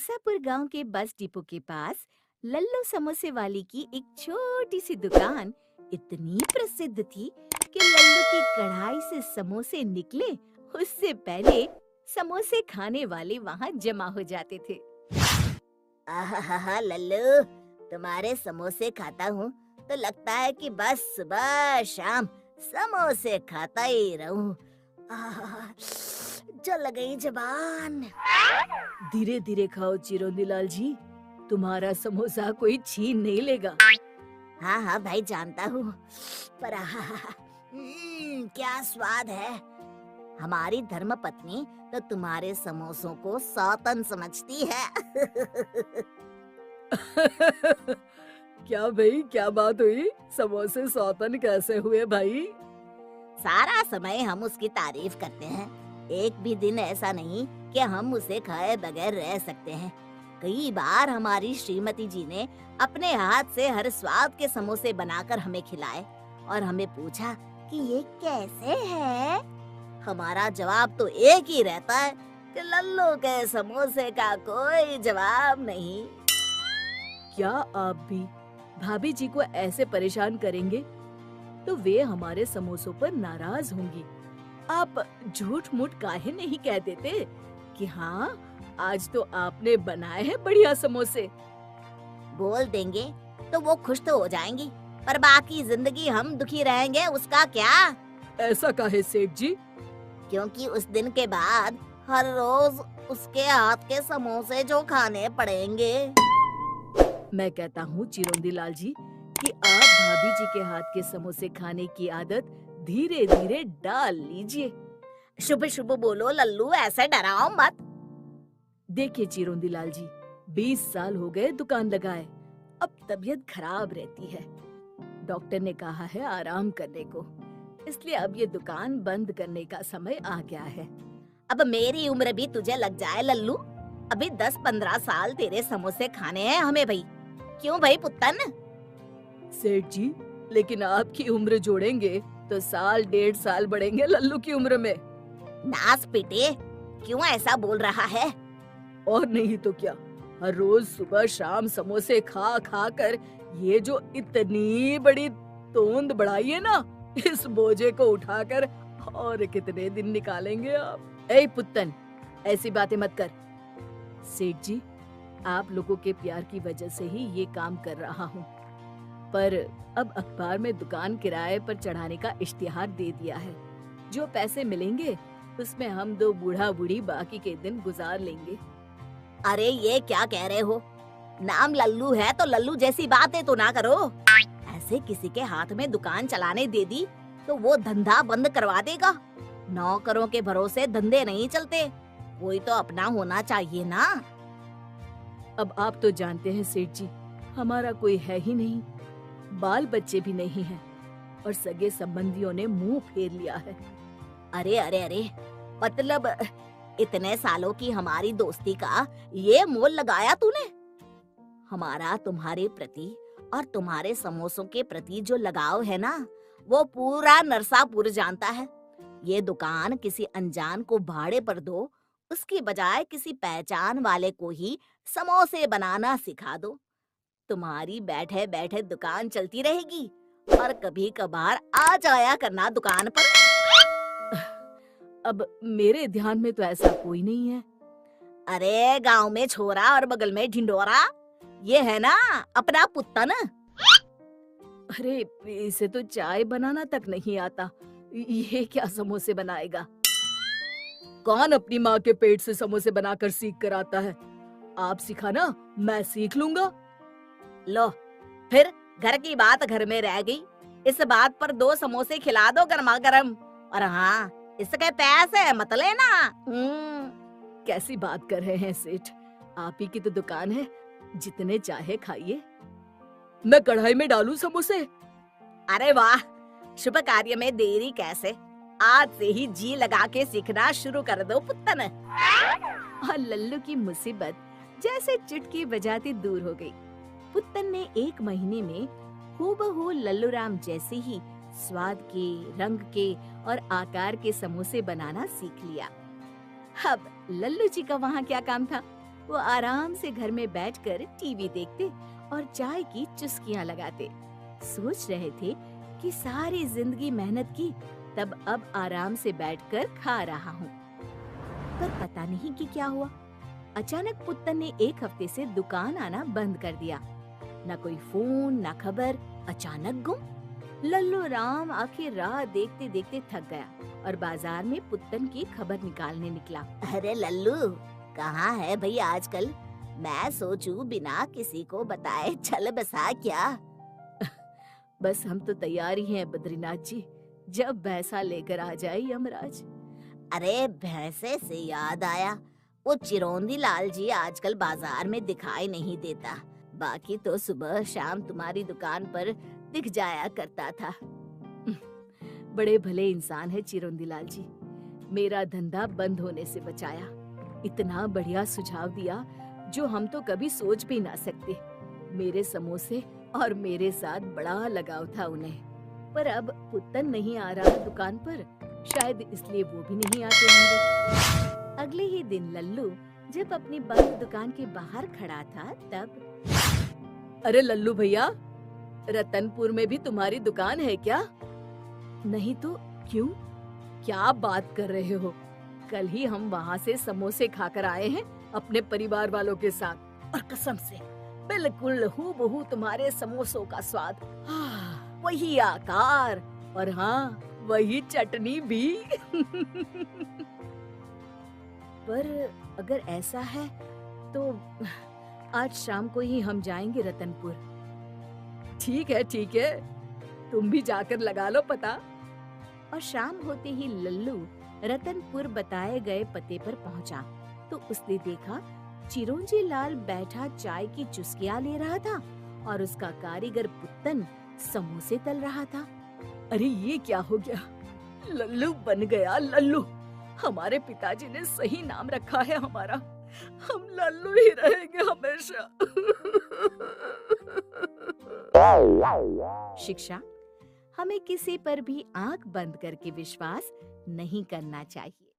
बक्सापुर गांव के bus depot के पास लल्लू समोसे वाली की एक छोटी सी दुकान इतनी प्रसिद्ध थी कि लल्लू की कढ़ाई से समोसे निकले उससे पहले समोसे खाने वाले वहां जमा हो जाते थे। आहा लल्लू, तुम्हारे समोसे खाता हूँ तो लगता है कि बस सुबह शाम समोसे खाता ही रहूं। आहा, जल गई जबान। धीरे धीरे खाओ चिरोंदी लाल जी, तुम्हारा समोसा कोई छीन नहीं लेगा। हाँ हाँ भाई, जानता हूँ, पर क्या स्वाद है। हमारी धर्म पत्नी तो तुम्हारे समोसों को सौतन समझती है। क्या भाई, क्या बात हुई? समोसे सौतन कैसे हुए भाई? सारा समय हम उसकी तारीफ करते हैं, एक भी दिन ऐसा नहीं कि हम उसे खाए बगैर रह सकते हैं। कई बार हमारी श्रीमती जी ने अपने हाथ से हर स्वाद के समोसे बनाकर हमें खिलाए और हमें पूछा कि ये कैसे है। हमारा जवाब तो एक ही रहता है कि लल्लू के समोसे का कोई जवाब नहीं। क्या आप भी भाभी जी को ऐसे परेशान करेंगे तो वे हमारे समोसों पर नाराज होंगी। आप झूठ मूठ काहे नहीं कह देते कि हाँ, आज तो आपने बनाए हैं बढ़िया समोसे। बोल देंगे तो वो खुश तो हो जाएंगी, पर बाकी जिंदगी हम दुखी रहेंगे, उसका क्या? ऐसा काहे सेठ जी? क्योंकि उस दिन के बाद हर रोज उसके हाथ के समोसे जो खाने पड़ेंगे। मैं कहता हूँ चिरोंदी लाल जी कि आप भाभी जी के हाथ के समोसे खाने की आदत धीरे धीरे डाल लीजिए। शुभ शुभ बोलो लल्लू, ऐसे डराओ मत। देखिए चिरोंदी लाल जी, 20 साल हो गए दुकान लगाए, अब तबीयत खराब रहती है। डॉक्टर ने कहा है आराम करने को, इसलिए अब ये दुकान बंद करने का समय आ गया है। अब मेरी उम्र भी तुझे लग जाए लल्लू, अभी 10-15 साल तेरे समोसे खाने हैं हमें भाई। क्यों भाई पुत्तन? सेठ जी, लेकिन आपकी उम्र जोड़ेंगे तो साल 1.5 साल बढ़ेंगे लल्लू की उम्र में। नास पीटे, क्यों ऐसा बोल रहा है? और नहीं तो क्या, हर रोज सुबह शाम समोसे खा खा कर ये जो इतनी बड़ी तोंद बढ़ाई है ना, इस बोझे को उठाकर और कितने दिन निकालेंगे आप? ए पुत्तन, ऐसी बातें मत कर। सेठ जी, आप लोगों के प्यार की वजह से ही ये काम कर रहा हूँ, पर अब अखबार में दुकान किराए पर चढ़ाने का इश्तिहार दे दिया है। जो पैसे मिलेंगे उसमें हम दो बूढ़ा बूढ़ी बाकी के दिन गुजार लेंगे। अरे ये क्या कह रहे हो? नाम लल्लू है तो लल्लू जैसी बातें तो ना करो। ऐसे किसी के हाथ में दुकान चलाने दे दी तो वो धंधा बंद करवा देगा। नौकरों के भरोसे धंधे नहीं चलते, कोई तो अपना होना चाहिए ना। अब आप तो जानते हैं सेठ जी, हमारा कोई है ही नहीं, बाल बच्चे भी नहीं हैं और सगे संबंधियों ने मुंह फेर लिया है। अरे अरे अरे, मतलब इतने सालों की हमारी दोस्ती का ये मोल लगाया तूने? हमारा तुम्हारे प्रति और तुम्हारे समोसों के प्रति जो लगाव है ना, वो पूरा नरसापुर जानता है। ये दुकान किसी अनजान को भाड़े पर दो, उसकी बजाय किसी पहचान वाले को ही समोसे बनाना सिखा दो। तुम्हारी बैठे बैठे दुकान चलती रहेगी और कभी कभार आ जाया करना दुकान पर। अब मेरे ध्यान में तो ऐसा कोई नहीं है। अरे गांव में छोरा और बगल में ढिंडोरा, ये है ना अपना पुत्तन। अरे इसे तो चाय बनाना तक नहीं आता, ये क्या समोसे बनाएगा? कौन अपनी माँ के पेट से समोसे बनाकर सीख कर आता है? आप सिखाना, मैं सीख लूंगा। लो, फिर घर की बात घर में रह गई। इस बात पर 2 समोसे खिला दो गर्मा गर्म, और हाँ, इसके पैसे मत लेना। कैसी बात कर रहे हैं सेठ, आप ही की तो दुकान है, जितने चाहे खाइए। मैं कढ़ाई में डालूं समोसे? अरे वाह, शुभ कार्य में देरी कैसे, आज से ही जी लगा के सीखना शुरू कर दो पुत्तन। और लल्लू की मुसीबत जैसे चुटकी बजाती दूर हो गई। पुत्तन ने 1 महीने में हूबहू लल्लू राम जैसे ही स्वाद के, रंग के और आकार के समोसे बनाना सीख लिया। अब लल्लू जी का वहाँ क्या काम था? वो आराम से घर में बैठकर टीवी देखते और चाय की चुस्कियां लगाते। सोच रहे थे कि सारी जिंदगी मेहनत की, तब अब आराम से बैठकर खा रहा हूँ। पर पता नहीं कि क्या हुआ, अचानक पुत्तन ने एक हफ्ते से दुकान आना बंद कर दिया। न कोई फोन, न खबर, अचानक गुम। लल्लू राम आखिर राह देखते देखते थक गया और बाजार में पुत्तन की खबर निकालने निकला। अरे लल्लू, कहाँ है भाई आजकल? मैं सोचूं बिना किसी को बताए चल बसा क्या? बस हम तो तैयार ही हैं बद्रीनाथ जी, जब भैंसा लेकर आ जाए यमराज। अरे भैंसे से याद आया, वो चिरौंदी लाल जी आजकल बाजार में दिखाई नहीं देता। बाकी तो सुबह शाम तुम्हारी दुकान पर दिख जाया करता था। बड़े भले इंसान है चिरौंदी लाल जी, मेरा धंधा बंद होने से बचाया। इतना बढ़िया सुझाव दिया जो हम तो कभी सोच भी ना सकते। मेरे समोसे और मेरे साथ बड़ा लगाव था उन्हें। पर अब पुत्तन नहीं आ रहा दुकान पर, शायद इसलिए वो भी नहीं आते होंगे। अगले ही दिन लल्लू जब अपनी बंद दुकान के बाहर खड़ा था तब, अरे लल्लू भैया, रतनपुर में भी तुम्हारी दुकान है क्या? नहीं तो क्यों? क्या बात कर रहे हो? कल ही हम वहाँ से समोसे खाकर आए हैं अपने परिवार वालों के साथ, और कसम से बिल्कुल हूबहू तुम्हारे समोसों का स्वाद। वही आकार और हाँ, वही चटनी भी। पर अगर ऐसा है तो आज शाम को ही हम जाएंगे रतनपुर। ठीक है, तुम भी जाकर लगा लो पता। और शाम होते ही लल्लू रतनपुर बताए गए पते पर पहुंचा तो उसने देखा चिरौंजी लाल बैठा चाय की चुस्कियां ले रहा था और उसका कारीगर पुत्तन समोसे तल रहा था। अरे ये क्या हो गया? लल्लू बन गया लल्लू। हमारे पिताजी ने सही नाम रखा है हमारा। हम लल्लू ही रहेंगे हमेशा। शिक्षा, हमें किसी पर भी आंख बंद करके विश्वास नहीं करना चाहिए।